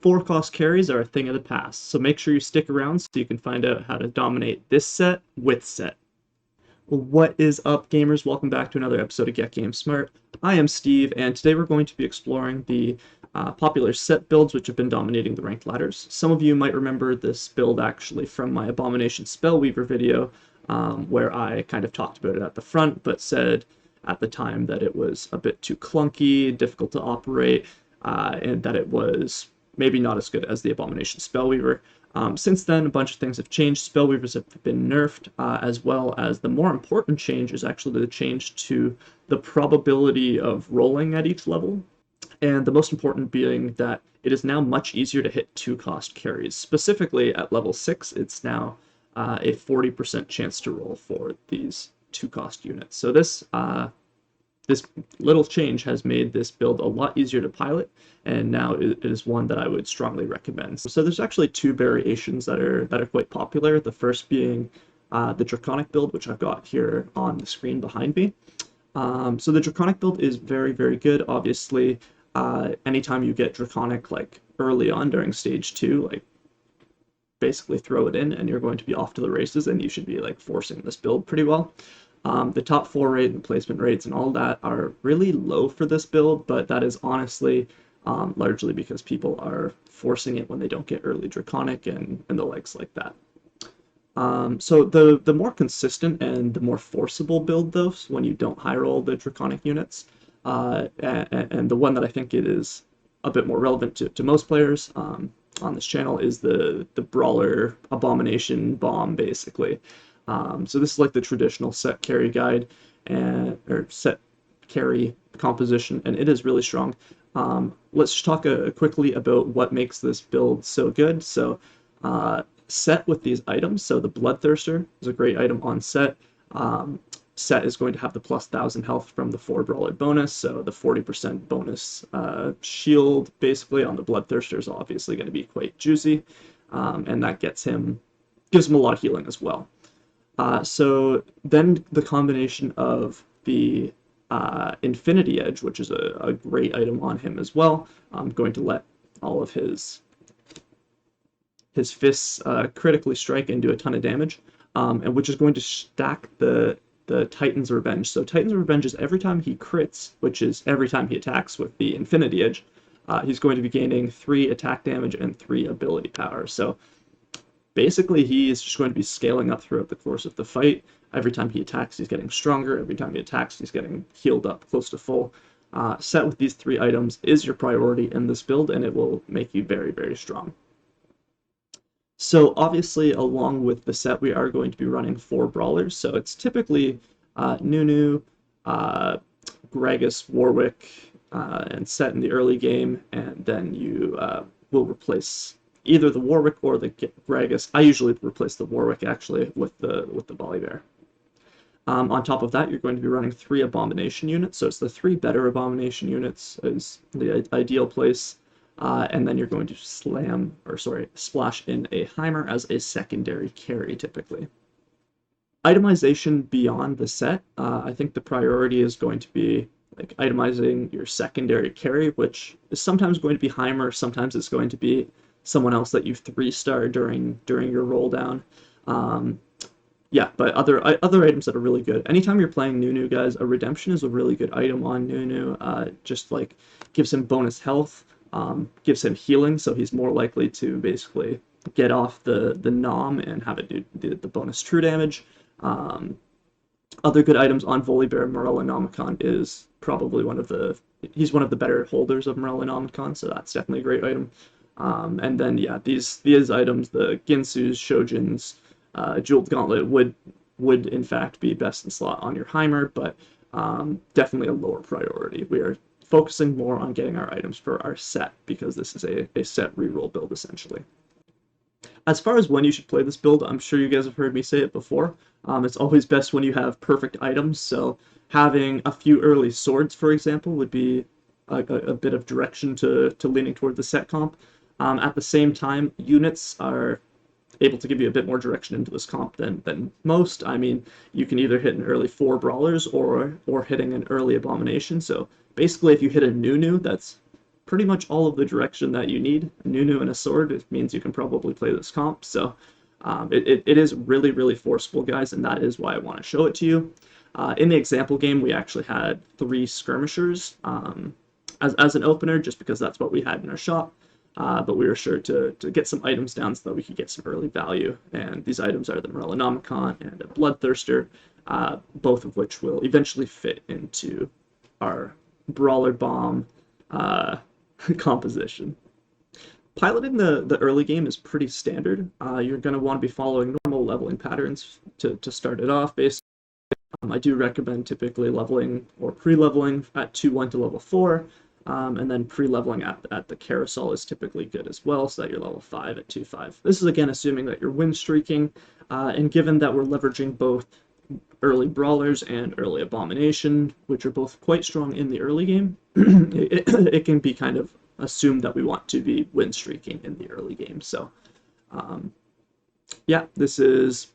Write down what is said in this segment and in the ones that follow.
4-cost carries are a thing of the past, so make sure you stick around so you can find out how to dominate this set with Sett. What is up, gamers? Welcome back to another episode of Get Game Smart. I am Steve, and today we're going to be exploring the popular Sett builds which have been dominating the ranked ladders. Some of you might remember this build actually from my Abomination Spellweaver video, where I kind of talked about it at the front, but said at the time that it was a bit too clunky, difficult to operate, and that it was maybe not as good as the Abomination Spellweaver. Since then, a bunch of things have changed. Spellweavers have been nerfed, as well as the more important change is actually the change to the probability of rolling at each level. And the most important being that it is now much easier to hit 2-cost carries. Specifically at level 6, it's now a 40% chance to roll for these 2-cost units. So this little change has made this build a lot easier to pilot, and now it is one that I would strongly recommend. So there's actually two variations that are quite popular. The first being the Draconic build, which I've got here on the screen behind me. So the Draconic build is very, very good. Obviously, anytime you get Draconic like early on during stage 2, like basically throw it in and you're going to be off to the races, and you should be like forcing this build pretty well. The top 4 rate and placement rates and all that are really low for this build, but that is honestly largely because people are forcing it when they don't get early Draconic and the likes like that. So the more consistent and the more forcible build, though, when you don't high roll the Draconic units, and the one that I think it is a bit more relevant to most players on this channel is the Brawler Abomination bomb, basically. So this is like the traditional Sett Carry guide or Sett Carry composition, and it is really strong. Let's just talk quickly about what makes this build so good. So Sett with these items, so the Bloodthirster is a great item on Sett. Sett is going to have the plus 1000 health from the 4 Brawler bonus, so the 40% bonus shield basically on the Bloodthirster is obviously going to be quite juicy, and that gives him a lot of healing as well. So then the combination of the Infinity Edge, which is a great item on him as well. I'm going to let all of his fists critically strike and do a ton of damage, and which is going to stack the Titan's Revenge. So Titan's Revenge is every time he crits, which is every time he attacks with the Infinity Edge, he's going to be gaining 3 attack damage and 3 ability power. So basically, he is just going to be scaling up throughout the course of the fight. Every time he attacks, he's getting stronger. Every time he attacks, he's getting healed up close to full. Sett with these 3 items is your priority in this build, and it will make you very, very strong. So obviously, along with the Sett, we are going to be running 4 Brawlers. So it's typically Nunu, Gragas, Warwick, and Sett in the early game, and then you will replace either the Warwick or the Gragas. I usually replace the Warwick actually with the Volibear. On top of that, you're going to be running 3 Abomination units, so it's the 3 better Abomination units is the ideal place, and then you're going to splash in a Heimer as a secondary carry typically. Itemization beyond the Sett, I think the priority is going to be like itemizing your secondary carry, which is sometimes going to be Heimer, sometimes it's going to be someone else that you 3-star during your roll down. Yeah, but other items that are really good. Anytime you're playing Nunu, guys, a Redemption is a really good item on Nunu. Just like gives him bonus health, gives him healing, so he's more likely to basically get off the Nom and have it do the bonus true damage. Other good items on Volibear, Morellonomicon is probably he's one of the better holders of Morellonomicon, so that's definitely a great item. And then, yeah, these items, the Ginsu's, Shojin's, Jeweled Gauntlet would in fact be best in slot on your Heimer, but definitely a lower priority. We are focusing more on getting our items for our Sett, because this is a Sett reroll build, essentially. As far as when you should play this build, I'm sure you guys have heard me say it before. It's always best when you have perfect items, so having a few early swords, for example, would be a bit of direction to leaning toward the Sett comp. At the same time, units are able to give you a bit more direction into this comp than most. I mean, you can either hit an early 4 Brawlers or hitting an early Abomination. So basically, if you hit a Nunu, that's pretty much all of the direction that you need. A Nunu and a sword, it means you can probably play this comp. So it is really, really forceful, guys, and that is why I want to show it to you. In the example game, we actually had 3 skirmishers as an opener, just because that's what we had in our shop. But we were sure to get some items down so that we could get some early value. And these items are the Morellonomicon and a Bloodthirster, both of which will eventually fit into our Brawler Bomb composition. Piloting the early game is pretty standard. You're going to want to be following normal leveling patterns to start it off. Basically, I do recommend typically leveling or pre-leveling at 2-1 to level 4, and then pre-leveling at the carousel is typically good as well, so that you're level 5 at 2-5. This is again assuming that you're win streaking, and given that we're leveraging both early Brawlers and early Abomination, which are both quite strong in the early game, it can be kind of assumed that we want to be win streaking in the early game. So yeah, this is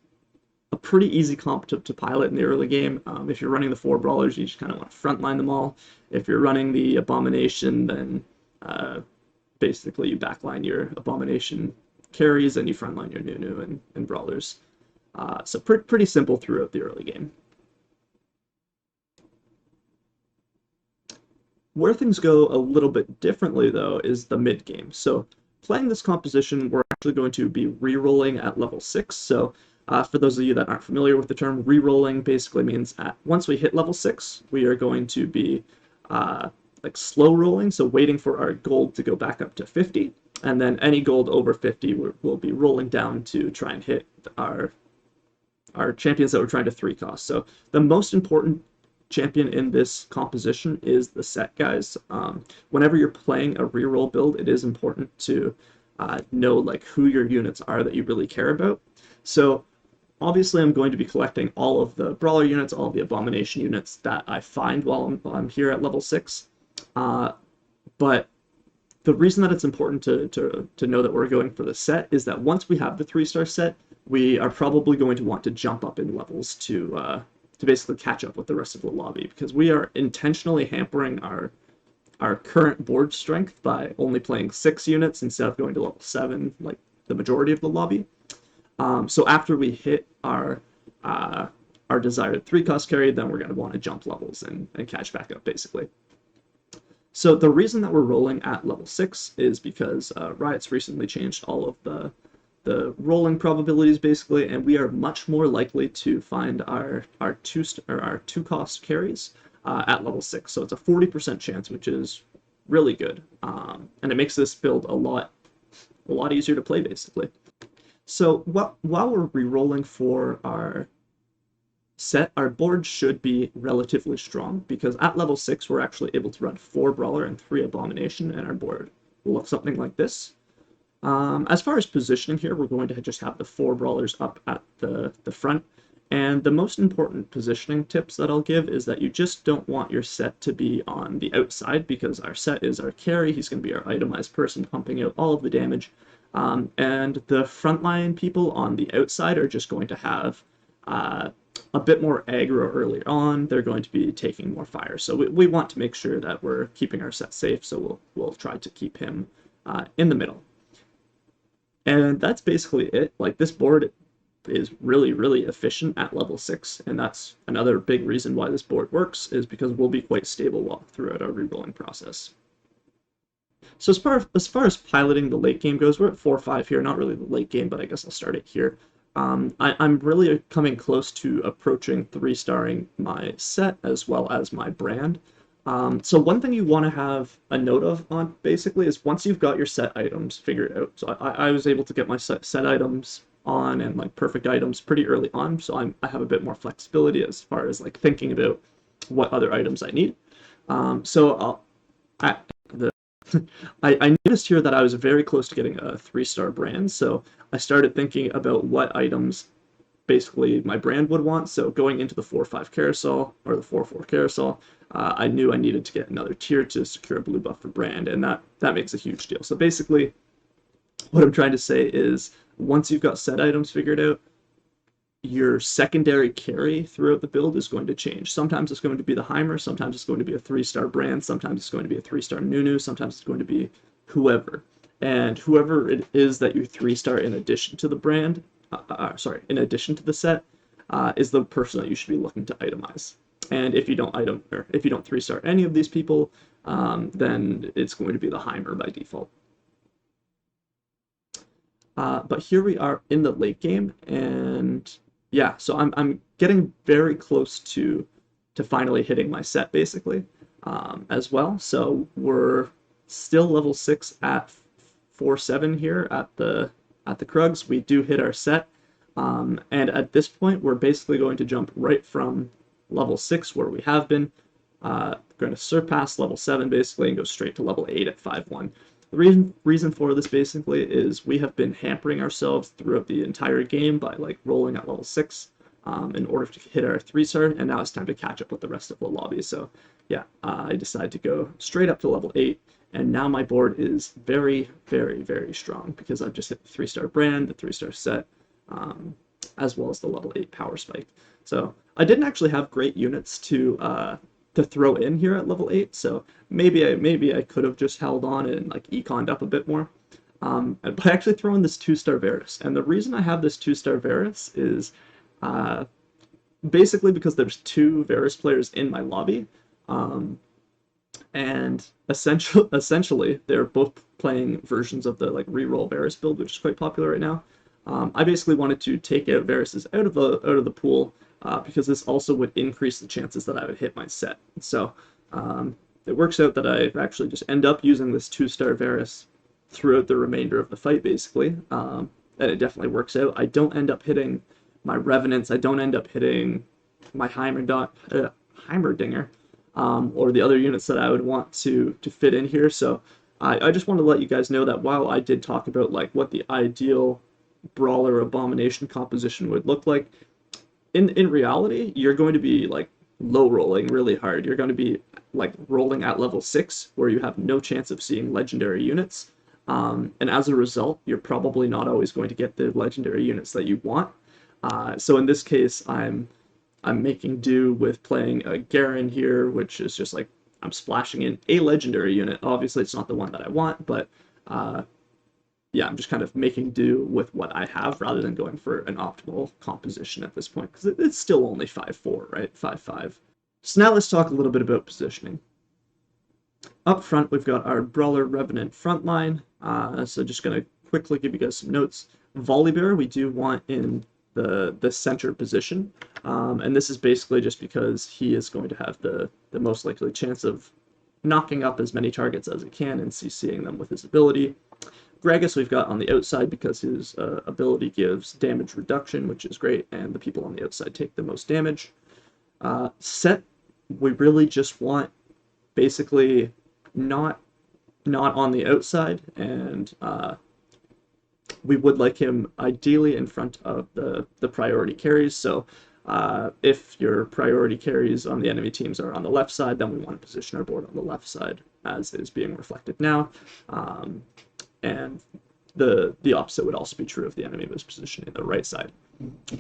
a pretty easy comp to pilot in the early game. If you're running the 4 Brawlers, you just kind of want to frontline them all. If you're running the Abomination, then basically you backline your Abomination carries and you frontline your Nunu and Brawlers. So pretty simple throughout the early game. Where things go a little bit differently, though, is the mid game. So playing this composition, we're actually going to be re-rolling at level 6. So for those of you that aren't familiar with the term, re-rolling basically means once we hit level 6, we are going to be like slow rolling, so waiting for our gold to go back up to 50, and then any gold over 50 we'll be rolling down to try and hit our champions that we're trying to 3-cost. So the most important champion in this composition is the Sett, guys. Whenever you're playing a reroll build, it is important to know like who your units are that you really care about. So obviously I'm going to be collecting all of the Brawler units, all of the Abomination units that I find while I'm here at level 6. But the reason that it's important to know that we're going for the Sett is that once we have the 3-star Sett, we are probably going to want to jump up in levels to basically catch up with the rest of the lobby, because we are intentionally hampering our current board strength by only playing 6 units instead of going to level 7 like the majority of the lobby. So after we hit our desired 3-cost carry, then we're going to want to jump levels and catch back up, basically. So the reason that we're rolling at level 6 is because Riot's recently changed all of the rolling probabilities, basically, and we are much more likely to find our 2-cost carries at level 6. So it's a 40% chance, which is really good, and it makes this build a lot easier to play, basically. So while we're re-rolling for our Sett, our board should be relatively strong, because at level 6 we're actually able to run 4 Brawler and 3 Abomination, and our board will look something like this. As far as positioning here, we're going to just have the 4 Brawlers up at the front, and the most important positioning tips that I'll give is that you just don't want your Sett to be on the outside, because our Sett is our carry. He's going to be our itemized person pumping out all of the damage, and the frontline people on the outside are just going to have a bit more aggro early on. They're going to be taking more fire, so we want to make sure that we're keeping our Sett safe, so we'll try to keep him in the middle. And that's basically it. Like, this board is really, really efficient at level 6, and that's another big reason why this board works, is because we'll be quite stable throughout our rerolling process. So as far as piloting the late game goes, we're at 4-5 here. Not really the late game, but I guess I'll start it here. I'm really coming close to approaching 3-starring my Sett as well as my brand. So one thing you want to have a note of on basically is once you've got your Sett items figured out. So I was able to get my Sett items on and like perfect items pretty early on, so I have a bit more flexibility as far as like thinking about what other items I need. I noticed here that I was very close to getting a 3-star brand, so I started thinking about what items basically my brand would want. So going into the 4-5 carousel or the 4-4 carousel, I knew I needed to get another tier to secure a blue buff for brand, and that makes a huge deal. So basically, what I'm trying to say is once you've got Sett items figured out, your secondary carry throughout the build is going to change. Sometimes it's going to be the Heimer, sometimes it's going to be a 3-star brand, sometimes it's going to be a 3-star Nunu, sometimes it's going to be whoever. And whoever it is that you 3-star in addition to the brand, in addition to the set, is the person that you should be looking to itemize. And if you don't 3-star any of these people, then it's going to be the Heimer by default. But here we are in the late game, and yeah, so I'm getting very close to finally hitting my set basically, as well. So we're still level 6 at 4-7 here at the Krugs. We do hit our set, and at this point we're basically going to jump right from level 6 where we have been, going to surpass level 7 basically and go straight to level 8 at 5-1. The reason for this basically is we have been hampering ourselves throughout the entire game by like rolling at level 6 in order to hit our 3-star, and now it's time to catch up with the rest of the lobby. So yeah, I decided to go straight up to level 8, and now my board is very, very, very strong because I've just hit the 3-star brand, the 3-star set, as well as the level 8 power spike. So I didn't actually have great units to throw in here at level 8, so maybe I could have just held on and like econed up a bit more. But I actually throw in this 2-star Varus, and the reason I have this 2-star Varus is basically because there's 2 Varus players in my lobby, and essentially they're both playing versions of the like reroll Varus build, which is quite popular right now. I basically wanted to take out Varuses out of the pool, because this also would increase the chances that I would hit my set. So it works out that I actually just end up using this 2-star Varus throughout the remainder of the fight, basically. And it definitely works out. I don't end up hitting my Revenants. I don't end up hitting my Heimerdinger, or the other units that I would want to fit in here. So I just want to let you guys know that while I did talk about like what the ideal Brawler Abomination composition would look like, in reality, you're going to be like low rolling really hard. You're going to be like rolling at level 6 where you have no chance of seeing legendary units. And as a result, you're probably not always going to get the legendary units that you want. So in this case, I'm making do with playing a Garen here, which is just like I'm splashing in a legendary unit. Obviously, it's not the one that I want, but yeah, I'm just kind of making do with what I have rather than going for an optimal composition at this point, because it's still only 5-4, right? 5-5. So now let's talk a little bit about positioning. Up front, we've got our Brawler Revenant frontline. So just going to quickly give you guys some notes. Volibear, we do want in the center position, and this is basically just because he is going to have the most likely chance of knocking up as many targets as he can and CCing them with his ability. Gragas we've got on the outside because his ability gives damage reduction, which is great, and the people on the outside take the most damage. Sett, we really just want basically not on the outside, and we would like him ideally in front of the priority carries. So if your priority carries on the enemy teams are on the left side, then we want to position our board on the left side, as is being reflected now. And the opposite would also be true if the enemy was positioning the right side.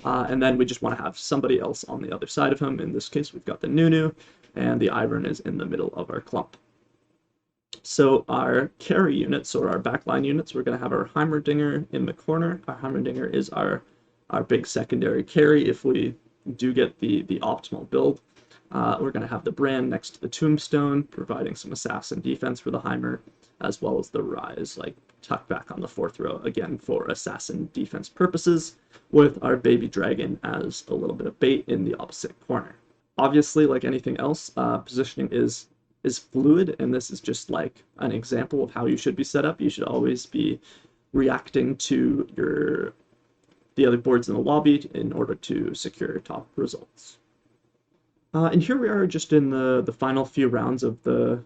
And then we just want to have somebody else on the other side of him. In this case, we've got the Nunu, and the Ivern is in the middle of our clump. So our carry units, or our backline units, we're going to have our Heimerdinger in the corner. Our Heimerdinger is our big secondary carry if we do get the optimal build. We're going to have the Brand next to the Tombstone, providing some assassin defense for the Heimer, as well as the Rise, like tucked back on the 4th row, again for assassin defense purposes, with our baby dragon as a little bit of bait in the opposite corner. Obviously, like anything else, positioning is fluid, and this is just like an example of how you should be set up. You should always be reacting to the other boards in the lobby in order to secure top results. And here we are just in the final few rounds of the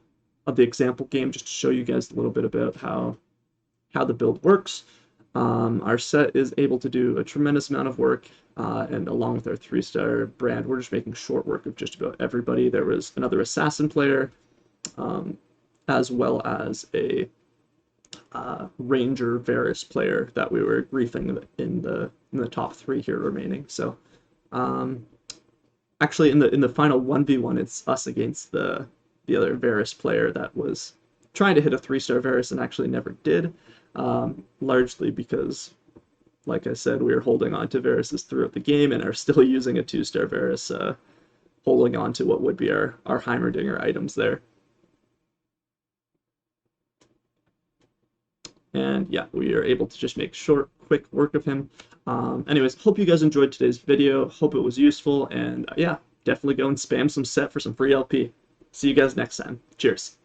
example game, just to show you guys a little bit about how the build works. Our set is able to do a tremendous amount of work, and along with our 3-star brand, we're just making short work of just about everybody. There was another assassin player, as well as a Ranger Varus player that we were griefing in the top three here remaining. So actually in the final 1v1, it's us against the other Varus player that was trying to hit a 3-star Varus and actually never did, largely because, like I said, we were holding on to Varuses throughout the game and are still using a 2-star Varus, holding on to what would be our Heimerdinger items there. And yeah, we are able to just make short, quick work of him. Anyways, hope you guys enjoyed today's video. Hope it was useful. And yeah, definitely go and spam some Sett for some free LP. See you guys next time. Cheers.